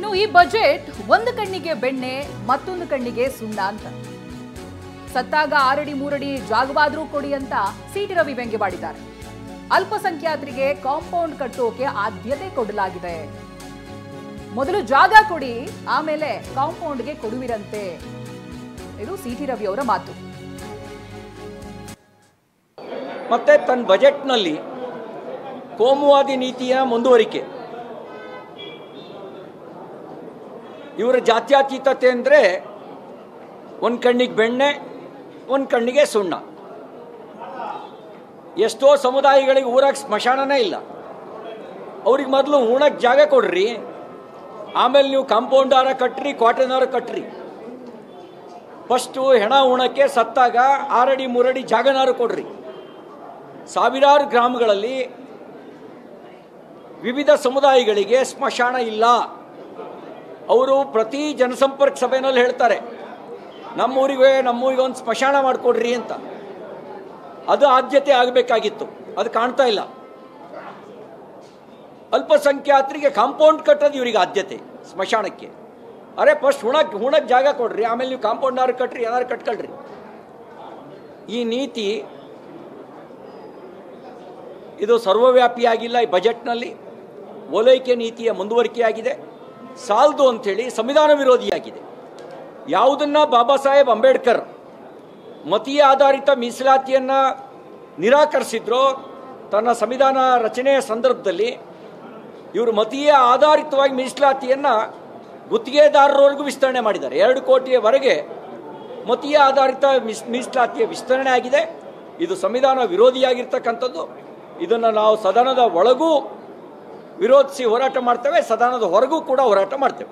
ಇನ್ನು ಈ ಬಜೆಟ್ ಒಂದು ಕಣ್ಣಿಗೆ ಬೆಣ್ಣೆ ಮತ್ತೊಂದು ಕಣ್ಣಿಗೆ ಸುಣ್ಣ ಅಂತ. ಸತ್ತಾಗ 6 ಅಡಿ 3 ಅಡಿ ಜಾಗವಾದ್ರೂ ಕೊಡಿ ಅಂತ ಸಿಟಿ ರವಿ ವ್ಯಂಗ್ಯವಾಡಿದ್ದಾರೆ. ಅಲ್ಪಸಂಖ್ಯಾತರಿಗೆ ಕಾಂಪೌಂಡ್ ಕಟ್ಟೋಕೆ ಆದ್ಯತೆ ಕೊಡಲಾಗಿದೆ. ಮೊದಲು ಜಾಗ ಕೊಡಿ, ಆಮೇಲೆ ಕಾಂಪೌಂಡ್ಗೆ ಕೊಡುವಿರಂತೆ. ಇದು ಸಿಟಿ ರವಿ ಅವರ ಮಾತು. ಮತ್ತೆ ತನ್ನ ಬಜೆಟ್ನಲ್ಲಿ ಕೋಮುವಾದಿ ನೀತಿಯ ಮುಂದುವರಿಕೆ, ಇವರ ಜಾತ್ಯತೀತತೆ ಅಂದರೆ ಒಂದು ಕಣ್ಣಿಗೆ ಬೆಣ್ಣೆ ಒಂದು ಕಣ್ಣಿಗೆ ಸುಣ್ಣ. ಎಷ್ಟೋ ಸಮುದಾಯಗಳಿಗೆ ಊರಾಗ ಸ್ಮಶಾನನೇ ಇಲ್ಲ. ಅವ್ರಿಗೆ ಮೊದಲು ಉಣಕ್ಕೆ ಜಾಗ ಕೊಡ್ರಿ, ಆಮೇಲೆ ನೀವು ಕಾಂಪೌಂಡಾರ ಕಟ್ಟ್ರಿ, ಕ್ವಾರ್ಟರ್ನಾರ ಕಟ್ಟ್ರಿ. ಫಸ್ಟು ಹೆಣ ಉಣಕ್ಕೆ ಸತ್ತಾಗ 6 ಅಡಿ 3 ಅಡಿ ಜಾಗನಾರು ಕೊಡ್ರಿ. ಸಾವಿರಾರು ಗ್ರಾಮಗಳಲ್ಲಿ ವಿವಿಧ ಸಮುದಾಯಗಳಿಗೆ ಸ್ಮಶಾನ ಇಲ್ಲ. ಅವರು ಪ್ರತಿ ಜನಸಂಪರ್ಕ ಸಭೆಯಲ್ಲಿ ಹೇಳ್ತಾರೆ, ನಮ್ಮೂರಿಗೆ ಒಂದು ಸ್ಮಶಾನ ಮಾಡಿಕೊಡ್ರಿ ಅಂತ. ಅದು ಆದ್ಯತೆ ಆಗಬೇಕಾಗಿತ್ತು, ಅದು ಕಾಣ್ತಾ ಇಲ್ಲ. ಅಲ್ಪಸಂಖ್ಯಾತರಿಗೆ ಕಾಂಪೌಂಡ್ ಕಟ್ಟೋದು ಇವರಿಗೆ ಆದ್ಯತೆ, ಸ್ಮಶಾನಕ್ಕೆ. ಅರೆ ಫಸ್ಟ್ ಹುಣಕ್ಕೆ ಜಾಗ ಕೊಡ್ರಿ, ಆಮೇಲೆ ನೀವು ಕಾಂಪೌಂಡಾರು ಕಟ್ಟ್ರಿ, ಏನಾರು ಕಟ್ಕೊಳ್ರಿ. ಈ ನೀತಿ ಇದು ಸರ್ವವ್ಯಾಪಿಯಾಗಿಲ್ಲ. ಈ ಬಜೆಟ್ನಲ್ಲಿ ಓಲೈಕೆ ನೀತಿಯ ಮುಂದುವರಿಕೆಯಾಗಿದೆ. ಸಾಲದು ಅಂಥೇಳಿ ಸಂವಿಧಾನ ವಿರೋಧಿಯಾಗಿದೆ. ಯಾವುದನ್ನು ಬಾಬಾ ಸಾಹೇಬ್ ಅಂಬೇಡ್ಕರ್ ಮತೀಯ ಆಧಾರಿತ ಮೀಸಲಾತಿಯನ್ನು ನಿರಾಕರಿಸಿದ್ರೋ ತನ್ನ ಸಂವಿಧಾನ ರಚನೆಯ ಸಂದರ್ಭದಲ್ಲಿ, ಇವರು ಮತೀಯ ಆಧಾರಿತವಾಗಿ ಮೀಸಲಾತಿಯನ್ನು ಗುತ್ತಿಗೆದಾರರವರೆಗೂ ವಿಸ್ತರಣೆ ಮಾಡಿದ್ದಾರೆ. 2 ಕೋಟಿಯವರೆಗೆ ಮತೀಯ ಆಧಾರಿತ ಮೀಸಲಾತಿಯ ವಿಸ್ತರಣೆ ಆಗಿದೆ. ಇದು ಸಂವಿಧಾನ ವಿರೋಧಿಯಾಗಿರ್ತಕ್ಕಂಥದ್ದು. ಇದನ್ನು ನಾವು ಸದನದ ಒಳಗೂ ವಿರೋಧಿಸಿ ಹೋರಾಟ ಮಾಡ್ತೇವೆ, ಸದನದ ಹೊರಗೂ ಕೂಡ ಹೋರಾಟ ಮಾಡ್ತೇವೆ.